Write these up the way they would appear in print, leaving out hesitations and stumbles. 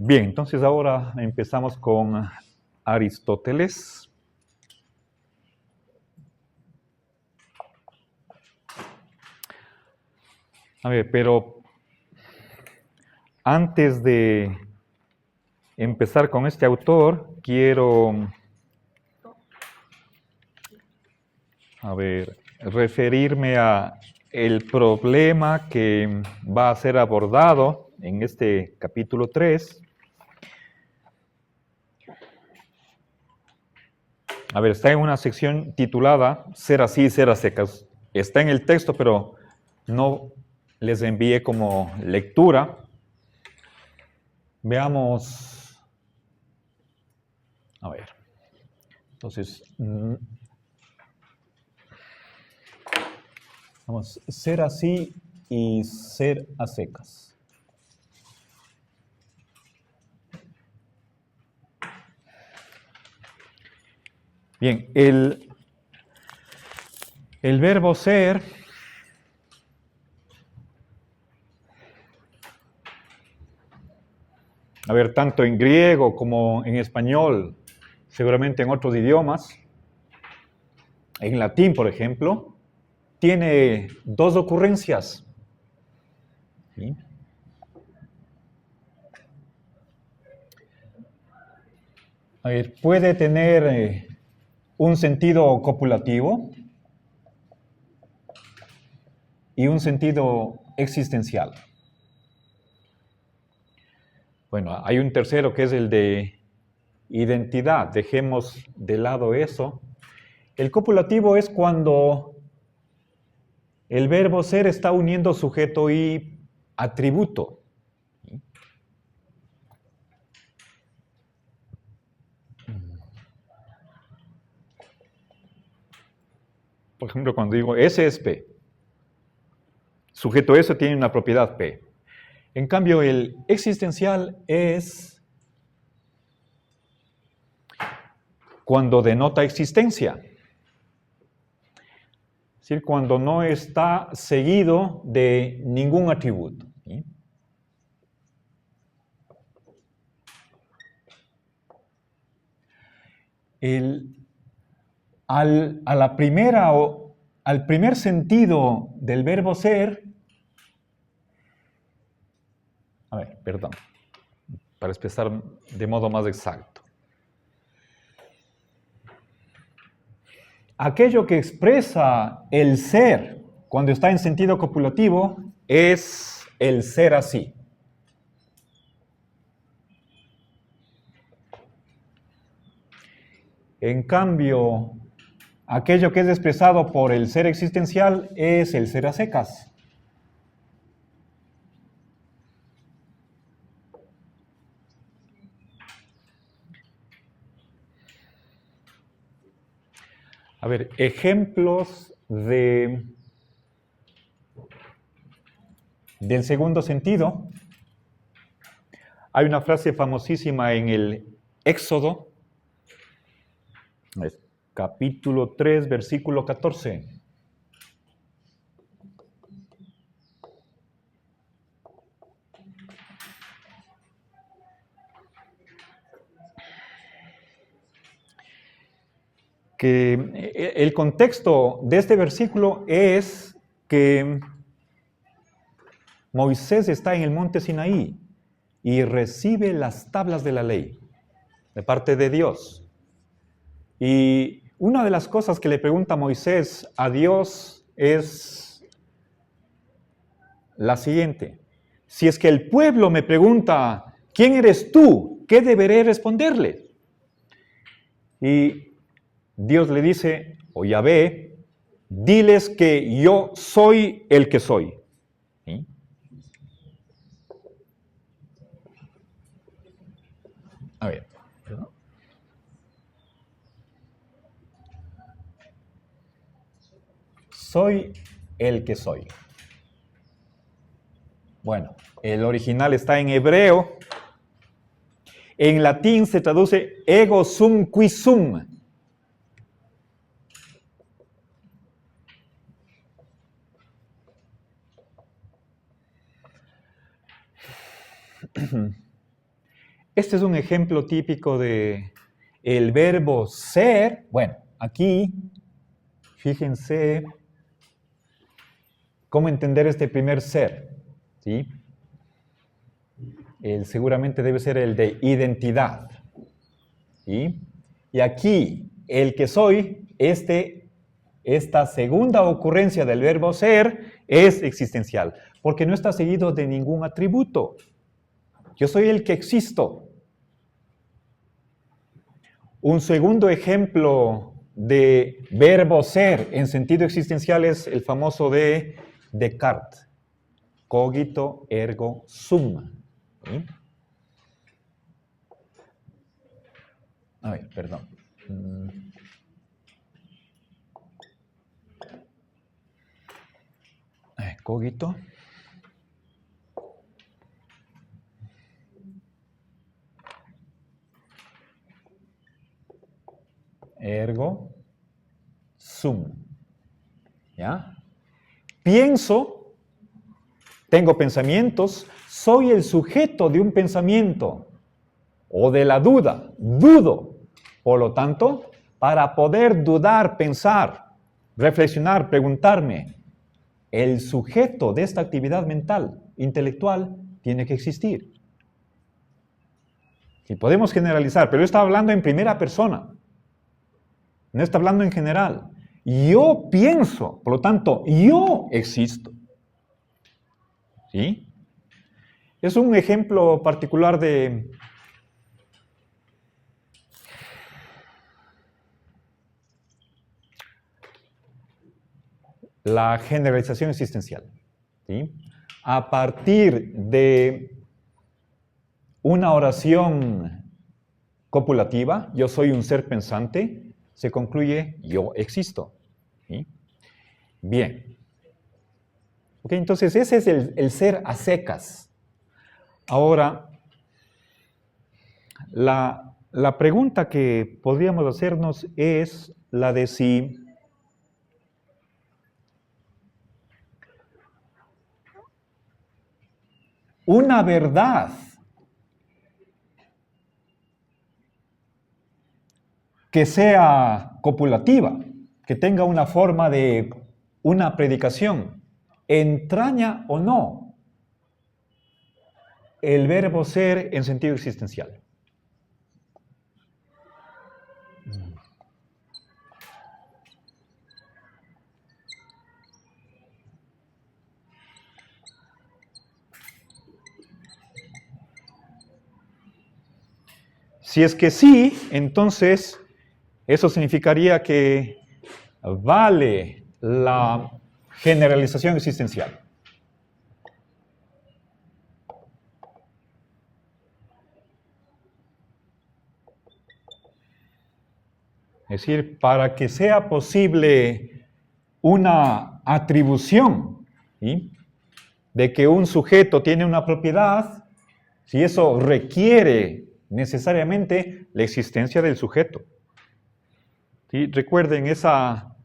Bien, entonces ahora empezamos con Aristóteles. A ver, pero antes de empezar con este autor, quiero, referirme a el problema que va a ser abordado en este capítulo 3. A ver, está en una sección titulada Ser así, ser a secas. Está en el texto, pero no les envié como lectura. Veamos. A ver. Entonces, vamos, ser así y ser a secas. Bien, el verbo ser tanto en griego como en español, seguramente en otros idiomas, en latín, por ejemplo, tiene dos ocurrencias. ¿Sí? A ver, puede tener un sentido copulativo y un sentido existencial. Bueno, hay un tercero que es el de identidad. Dejemos de lado eso. El copulativo es cuando el verbo ser está uniendo sujeto y atributo. Por ejemplo, cuando digo S es P, sujeto S tiene una propiedad P. En cambio, el existencial es cuando denota existencia. Es decir, cuando no está seguido de ningún atributo. ¿Sí? Al primer sentido del verbo ser, para expresar de modo más exacto. Aquello que expresa el ser cuando está en sentido copulativo es el ser así. En cambio, aquello que es expresado por el ser existencial es el ser a secas. A ver, ejemplos del segundo sentido. Hay una frase famosísima en el Éxodo, capítulo 3, versículo 14. Que el contexto de este versículo es que Moisés está en el monte Sinaí y recibe las tablas de la ley de parte de Dios. Y una de las cosas que le pregunta Moisés a Dios es la siguiente: si es que el pueblo me pregunta, ¿quién eres tú? ¿Qué deberé responderle? Y Dios le dice, o Yahvé, diles que yo soy el que soy. ¿Sí? A ver. Soy el que soy. Bueno, el original está en hebreo. En latín se traduce ego sum qui sum. Este es un ejemplo típico de el verbo ser. Bueno, aquí, fíjense cómo entender este primer ser, ¿sí? Seguramente debe ser el de identidad, ¿sí? Y aquí, el que soy, esta segunda ocurrencia del verbo ser es existencial, porque no está seguido de ningún atributo. Yo soy el que existo. Un segundo ejemplo de verbo ser en sentido existencial es el famoso de Descartes, cogito ergo sum. ¿Sí? A ver, perdón. Cogito. Ergo sum. ¿Ya? Pienso, tengo pensamientos, soy el sujeto de un pensamiento o de la duda, dudo. Por lo tanto, para poder dudar, pensar, reflexionar, preguntarme, el sujeto de esta actividad mental, intelectual, tiene que existir. Sí, podemos generalizar, pero está hablando en primera persona. No está hablando en general. Yo pienso, por lo tanto, yo existo. ¿Sí? Es un ejemplo particular de la generalización existencial. ¿Sí? A partir de una oración copulativa, yo soy un ser pensante, se concluye yo existo. ¿Sí? Bien. Okay, entonces ese es el ser a secas. Ahora, la pregunta que podríamos hacernos es la de si una verdad que sea copulativa, que tenga una forma de una predicación, entraña o no el verbo ser en sentido existencial. Si es que sí, entonces eso significaría que vale la generalización existencial. Es decir, para que sea posible una atribución, ¿sí?, de que un sujeto tiene una propiedad, si eso requiere necesariamente la existencia del sujeto. ¿Sí? Recuerden esa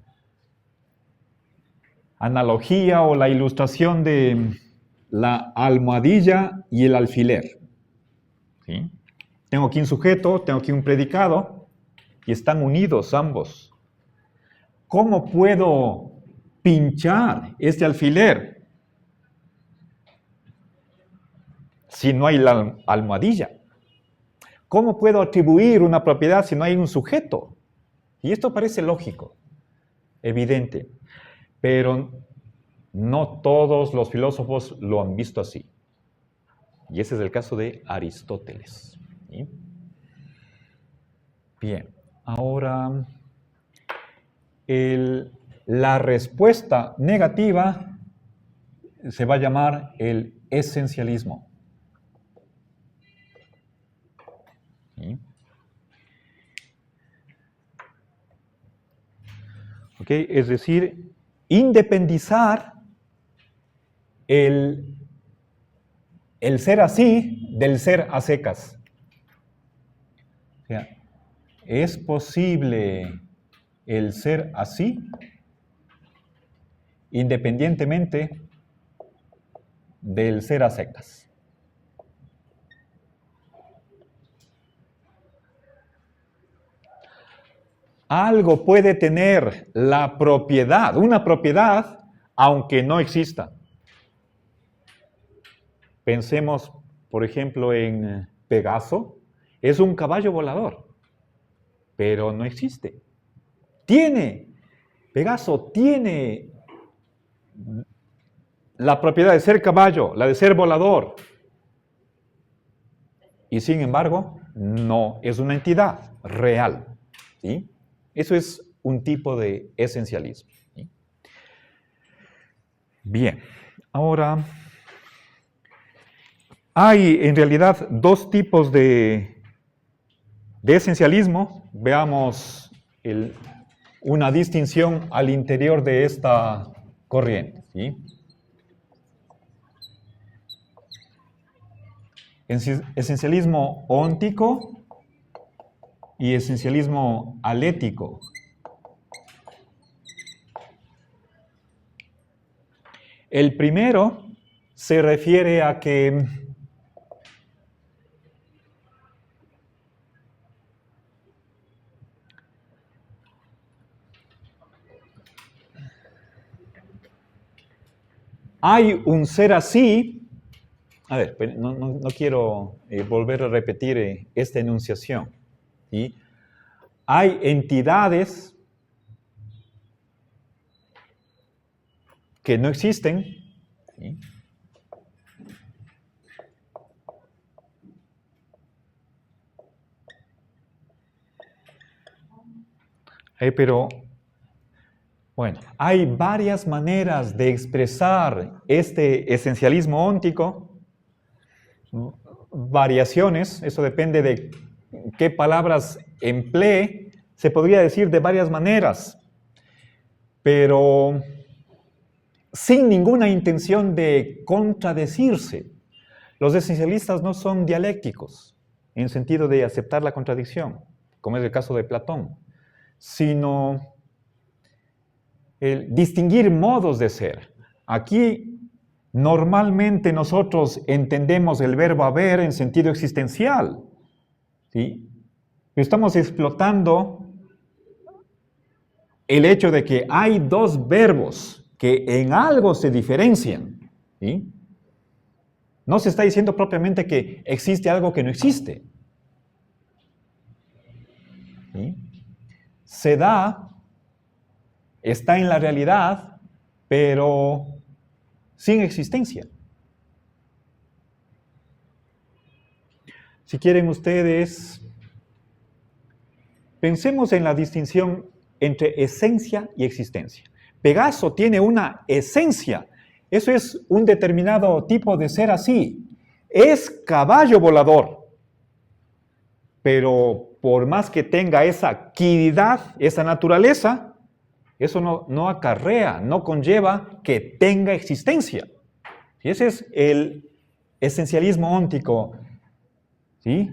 analogía o la ilustración de la almohadilla y el alfiler. ¿Sí? Tengo aquí un sujeto, tengo aquí un predicado y están unidos ambos. ¿Cómo puedo pinchar este alfiler si no hay la almohadilla? ¿Cómo puedo atribuir una propiedad si no hay un sujeto? Y esto parece lógico, evidente, pero no todos los filósofos lo han visto así. Y ese es el caso de Aristóteles. ¿Sí? Bien, ahora la respuesta negativa se va a llamar el esencialismo. ¿Sí? ¿Okay? Es decir, independizar el ser así del ser a secas. O sea, ¿es posible el ser así independientemente del ser a secas? Algo puede tener la propiedad, una propiedad, aunque no exista. Pensemos, por ejemplo, en Pegaso. Es un caballo volador, pero no existe. Pegaso tiene la propiedad de ser caballo, la de ser volador. Y sin embargo, no es una entidad real. ¿Sí? Eso es un tipo de esencialismo. ¿Sí? Bien, ahora hay en realidad dos tipos de esencialismo. Veamos una distinción al interior de esta corriente. ¿Sí? Esencialismo óntico y esencialismo alético. El primero se refiere a que hay un ser así. A ver, no quiero volver a repetir esta enunciación. ¿Sí? Hay entidades que no existen. ¿Sí? Pero, bueno, hay varias maneras de expresar este esencialismo óntico. Variaciones, eso depende de qué palabras emplee, se podría decir de varias maneras, pero sin ninguna intención de contradecirse. Los esencialistas no son dialécticos, en el sentido de aceptar la contradicción, como es el caso de Platón, sino el distinguir modos de ser. Aquí normalmente nosotros entendemos el verbo haber en sentido existencial, ¿sí? Estamos explotando el hecho de que hay dos verbos que en algo se diferencian, ¿sí? No se está diciendo propiamente que existe algo que no existe. ¿Sí? Se da, está en la realidad, pero sin existencia. Si quieren ustedes, pensemos en la distinción entre esencia y existencia. Pegaso tiene una esencia. Eso es un determinado tipo de ser así. Es caballo volador. Pero por más que tenga esa quiridad, esa naturaleza, eso no acarrea, no conlleva que tenga existencia. Y ese es el esencialismo óntico. ¿Sí?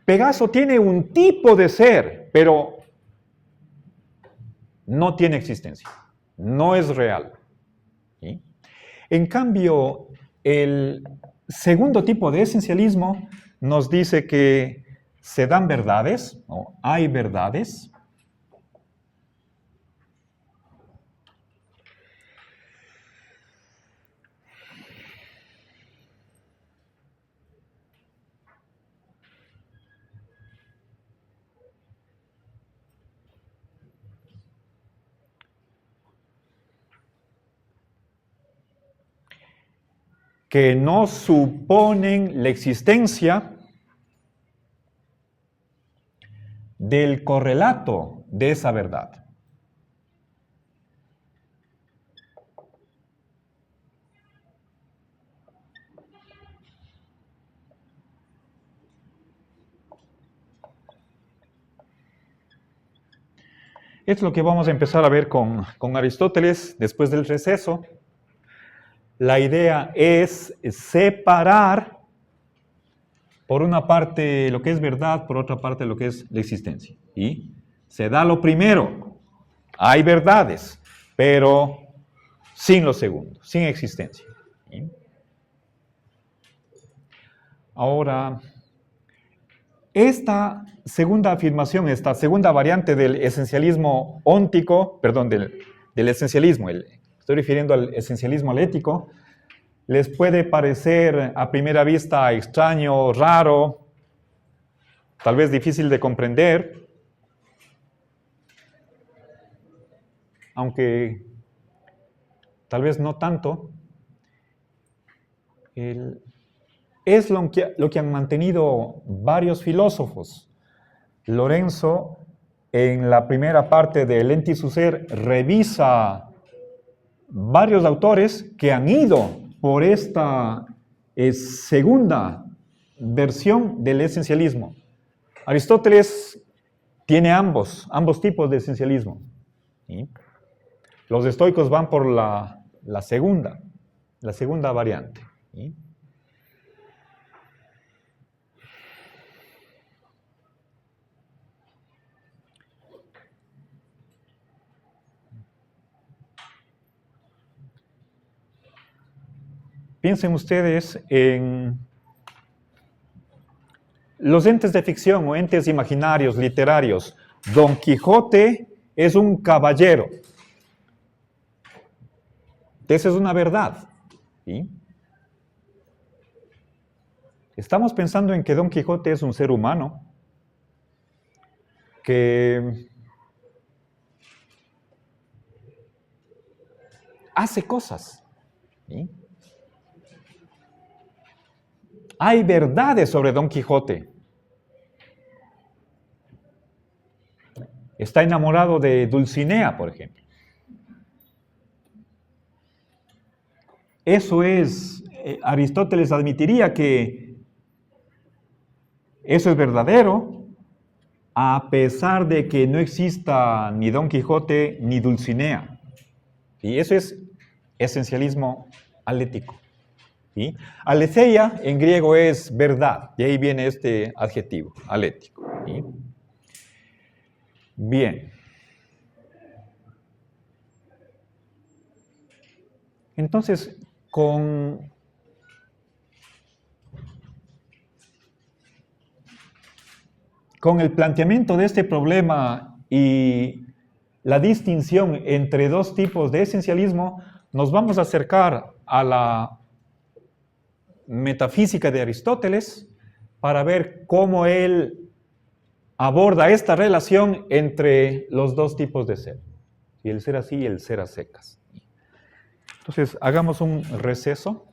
Pegaso tiene un tipo de ser, pero no tiene existencia, no es real. ¿Sí? En cambio, el segundo tipo de esencialismo nos dice que se dan verdades, o hay verdades, que no suponen la existencia del correlato de esa verdad. Es lo que vamos a empezar a ver con Aristóteles después del receso. La idea es separar, por una parte, lo que es verdad, por otra parte, lo que es la existencia. Y se da lo primero. Hay verdades, pero sin lo segundo, sin existencia. ¿Sí? Ahora, Esta segunda afirmación, esta segunda variante del esencialismo óntico, perdón, del esencialismo, estoy refiriendo al esencialismo alético, les puede parecer a primera vista extraño, raro, tal vez difícil de comprender, aunque tal vez no tanto. Es lo que han mantenido varios filósofos. Lorenzo, en la primera parte de Lenti su ser, revisa varios autores que han ido por esta segunda versión del esencialismo. Aristóteles tiene ambos tipos de esencialismo. ¿Sí? Los estoicos van por la segunda variante. ¿Sí? Piensen ustedes en los entes de ficción o entes imaginarios, literarios. Don Quijote es un caballero. Esa es una verdad. ¿Sí? Estamos pensando en que Don Quijote es un ser humano que hace cosas. ¿Sí? Hay verdades sobre Don Quijote. Está enamorado de Dulcinea, por ejemplo. Eso es, Aristóteles admitiría que eso es verdadero, a pesar de que no exista ni Don Quijote ni Dulcinea. Y eso es esencialismo alético. ¿Sí? Aletheia en griego es verdad, y ahí viene este adjetivo, alético. ¿Sí? Bien. Entonces, con el planteamiento de este problema y la distinción entre dos tipos de esencialismo, nos vamos a acercar a la metafísica de Aristóteles para ver cómo él aborda esta relación entre los dos tipos de ser, y el ser así y el ser a secas. Entonces, hagamos un receso.